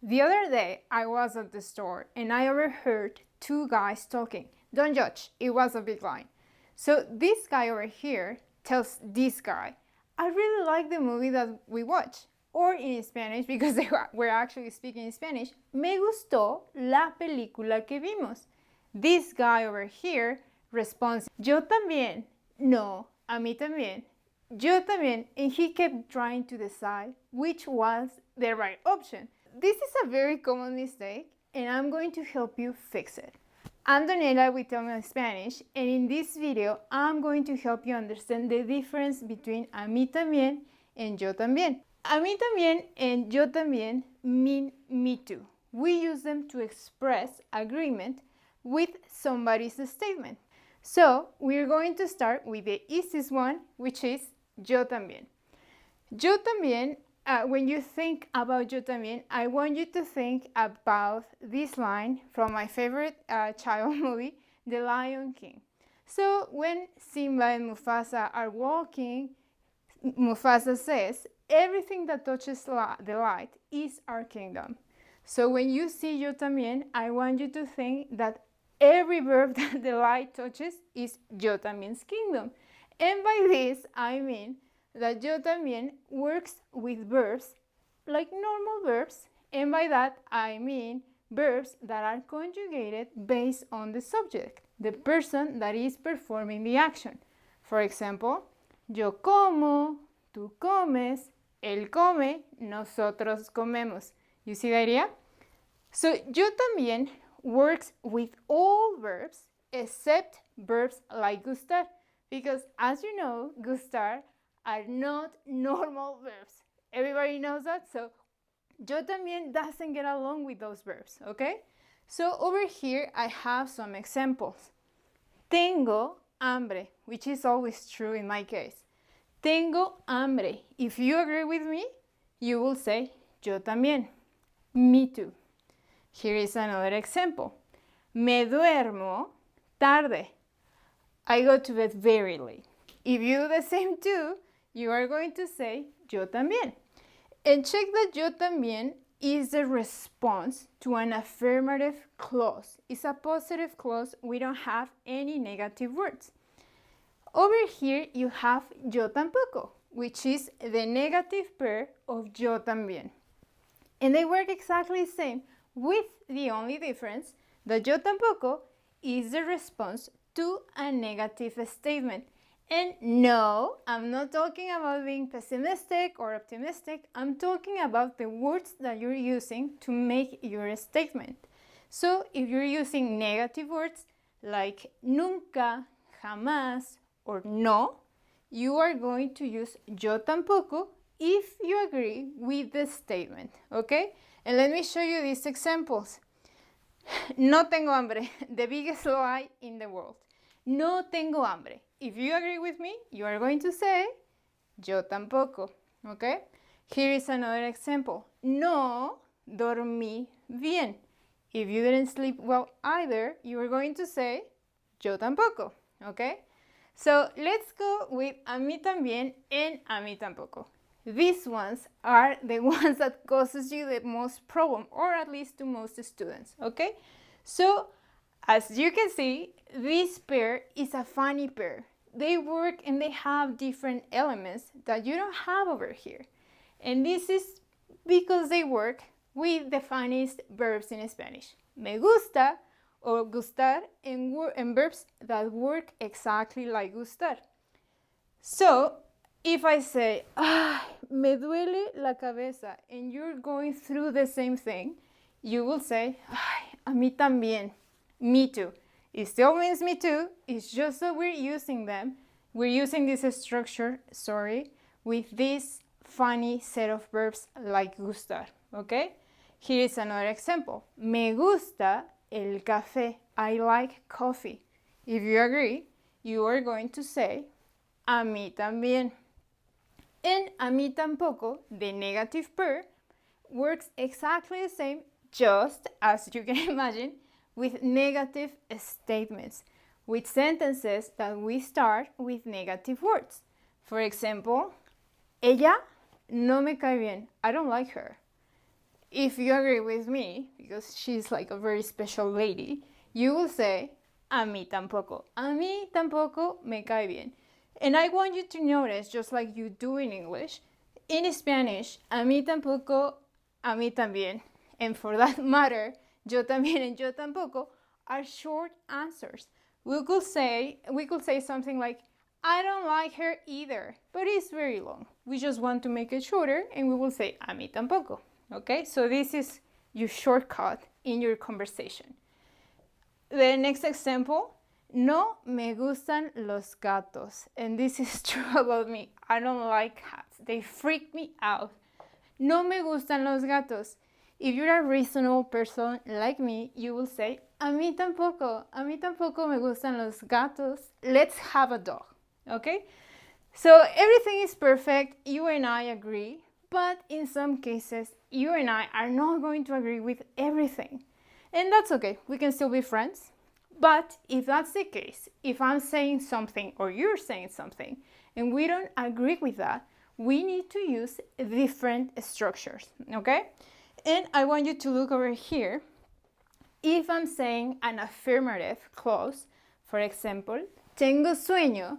The other day, I was at the store and I overheard two guys talking. Don't judge, it was a big line. So this guy over here tells this guy, I really like the movie that we watched. Or in Spanish, because they were actually speaking in Spanish, me gustó la película que vimos. This guy over here responds, yo también. No, a mí también. Yo también. And he kept trying to decide which was the right option. This is a very common mistake, and I'm going to help you fix it. I'm Daniela with Tell Me Spanish, and in this video, I'm going to help you understand the difference between a mí también and yo también. A mí también and yo también mean me too. We use them to express agreement with somebody's statement. So we're going to start with the easiest one, which is yo también. Yo también, when you think about yo también, I want you to think about this line from my favorite child movie, The Lion King. So when Simba and Mufasa are walking, Mufasa says, everything that touches the light is our kingdom. So when you see yo también, I want you to think that every verb that the light touches is yo también's kingdom. And by this, I mean that yo también works with verbs like normal verbs. And by that, I mean verbs that are conjugated based on the subject, the person that is performing the action. For example, yo como, tú comes, él come, nosotros comemos. You see the idea? So yo también works with all verbs except verbs like gustar, because as you know, gustar are not normal verbs. Everybody knows that, so yo también doesn't get along with those verbs, okay? So over here I have some examples. Tengo hambre, which is always true in my case. Tengo hambre. If you agree with me, you will say yo también. Me too. Here is another example. Me duermo tarde. I go to bed very late. If you do the same too, you are going to say yo también. And check that yo también is the response to an affirmative clause. It's a positive clause. We don't have any negative words. Over here, you have yo tampoco, which is the negative pair of yo también. And they work exactly the same, with the only difference that yo tampoco is the response to a negative statement. And no, I'm not talking about being pessimistic or optimistic. I'm talking about the words that you're using to make your statement. So if you're using negative words like nunca, jamás, or no, you are going to use yo tampoco if you agree with the statement, okay? And let me show you these examples. No tengo hambre, the biggest lie in the world. No tengo hambre. If you agree with me, you are going to say yo tampoco, okay? Here is another example. No dormí bien. If you didn't sleep well either, you are going to say yo tampoco, okay? So let's go with a mí también and a mí tampoco. These ones are the ones that causes you the most problem, or at least to most students, okay? So as you can see, this pair is a funny pair. They work and they have different elements that you don't have over here. And this is because they work with the funniest verbs in Spanish. Me gusta or gustar, and verbs that work exactly like gustar. So, if I say, me duele la cabeza, and you're going through the same thing, you will say, a mí también, me too. It still means me too, it's just that we're using this structure, with this funny set of verbs like gustar, okay? Here is another example. Me gusta el café. I like coffee. If you agree, you are going to say a mí también. And a mí tampoco, the negative pair, works exactly the same, just as you can imagine, with negative statements, with sentences that we start with negative words. For example, ella no me cae bien. I don't like her. if you agree with me, because she's like a very special lady, you will say, a mí tampoco. A mí tampoco me cae bien. And I want you to notice, just like you do in English, in Spanish, a mí tampoco, a mí también. And for that matter, yo también and yo tampoco are short answers. We could say something like, I don't like her either, but it's very long. We just want to make it shorter, and we will say, a mí tampoco. Okay, so this is your shortcut in your conversation. The next example, no me gustan los gatos. And this is true about me. I don't like cats. They freak me out. No me gustan los gatos. If you're a reasonable person like me, you will say, a mí tampoco me gustan los gatos. Let's have a dog. Okay? So everything is perfect. You and I agree. But in some cases, you and I are not going to agree with everything. And that's okay. We can still be friends. But if that's the case, if I'm saying something or you're saying something and we don't agree with that, we need to use different structures, okay? And I want you to look over here. If I'm saying an affirmative clause, for example, tengo sueño,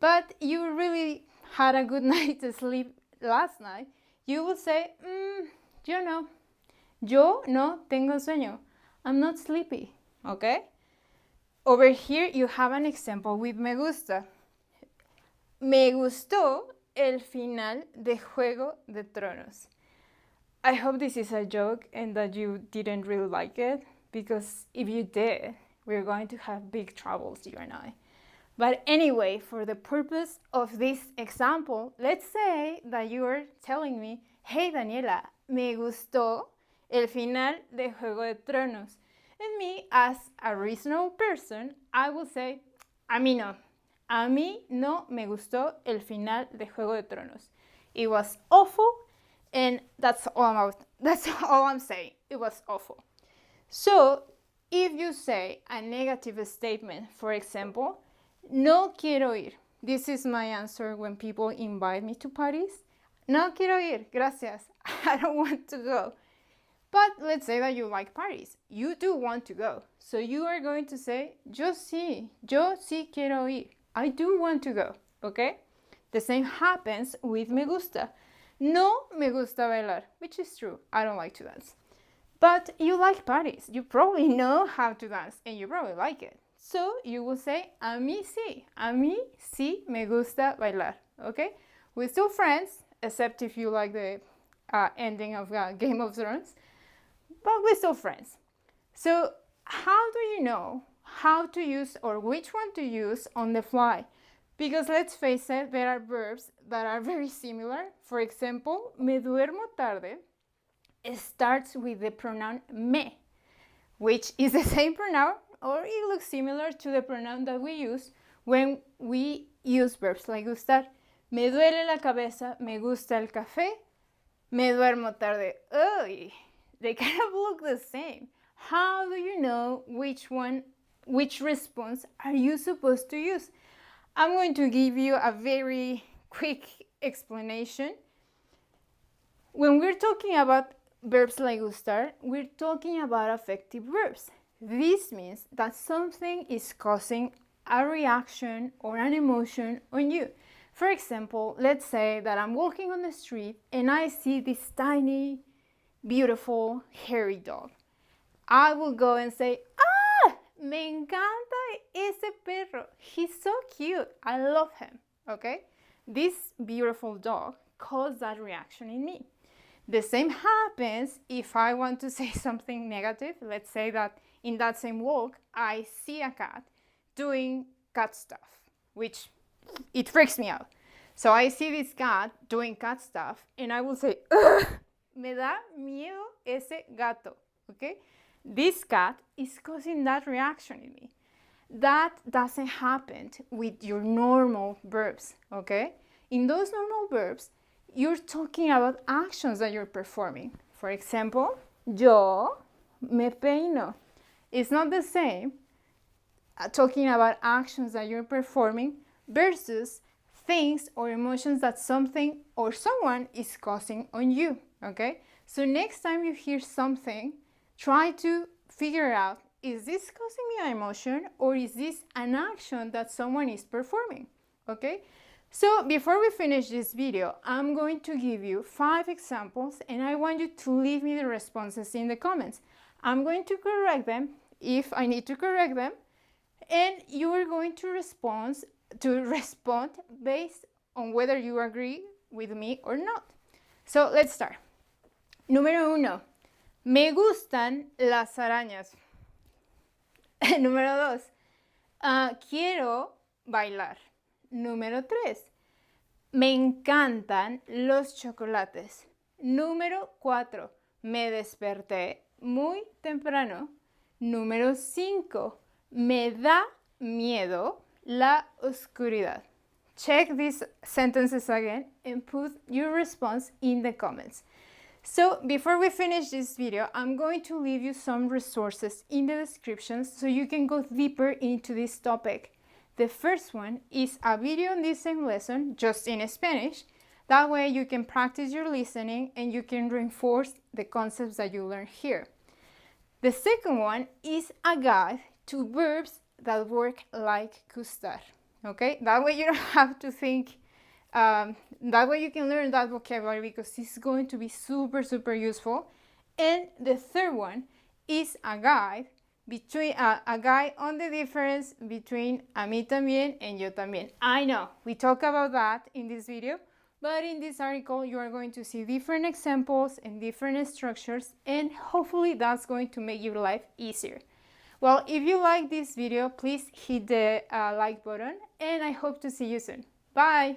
but you really had a good night to sleep last night, you will say, yo no tengo sueño. I'm not sleepy, okay? Over here, you have an example with me gusta. Me gustó el final de Juego de Tronos. I hope this is a joke and that you didn't really like it, because if you did, we're going to have big troubles, you and I. But anyway, for the purpose of this example, let's say that you are telling me, hey Daniela, me gustó el final de Juego de Tronos. And me, as a reasonable person, I will say, a mí no. A mí no me gustó el final de Juego de Tronos. It was awful, and that's all I'm saying. It was awful. So, if you say a negative statement, for example, no quiero ir. This is my answer when people invite me to parties. No quiero ir, gracias. I don't want to go. But let's say that you like parties. You do want to go. So you are going to say, yo sí quiero ir. I do want to go, okay? The same happens with me gusta. No me gusta bailar, which is true. I don't like to dance. But you like parties. You probably know how to dance and you probably like it. So you will say, a mí sí me gusta bailar, okay? We're still friends, except if you like the ending of Game of Thrones. But we're still friends. So how do you know how to use or which one to use on the fly? Because let's face it, there are verbs that are very similar. For example, me duermo tarde starts with the pronoun me, which is the same pronoun, or it looks similar to the pronoun that we use when we use verbs like gustar. Me duele la cabeza, me gusta el café, me duermo tarde. Uy, they kind of look the same. How do you know which response are you supposed to use? I'm going to give you a very quick explanation. When we're talking about verbs like gustar, we're talking about affective verbs. This means that something is causing a reaction or an emotion on you. For example, let's say that I'm walking on the street and I see this tiny, beautiful, hairy dog. I will go and say, me encanta ese perro. He's so cute. I love him. Okay? This beautiful dog caused that reaction in me. The same happens if I want to say something negative. Let's say that in that same walk, I see a cat doing cat stuff, which it freaks me out. So I see this cat doing cat stuff, and I will say, ugh, me da miedo ese gato. Okay? This cat is causing that reaction in me. That doesn't happen with your normal verbs, okay? In those normal verbs, you're talking about actions that you're performing. For example, yo me peino. It's not the same talking about actions that you're performing versus things or emotions that something or someone is causing on you, okay? So next time you hear something, try to figure out, is this causing me an emotion or is this an action that someone is performing? Okay? So before we finish this video, I'm going to give you 5 examples and I want you to leave me the responses in the comments. I'm going to correct them if I need to correct them, and you are going to respond based on whether you agree with me or not. So let's start. Número 1. Me gustan las arañas. Número 2. Quiero bailar. Número 3. Me encantan los chocolates. Número 4. Me desperté muy temprano. Número 5. Me da miedo la oscuridad. Check these sentences again and put your response in the comments. So before we finish this video, I'm going to leave you some resources in the description so you can go deeper into this topic. The first one is a video on this same lesson, just in Spanish. That way you can practice your listening and you can reinforce the concepts that you learn here. The second one is a guide to verbs that work like gustar. Okay, that way you don't have to think, that way you can learn that vocabulary because it's going to be super useful. And the third one is a guide on the difference between a mí también and yo también. I know we talk about that in this video, but in this article you are going to see different examples and different structures, and hopefully that's going to make your life easier. Well, if you like this video, please hit the like button, and I hope to see you soon. Bye!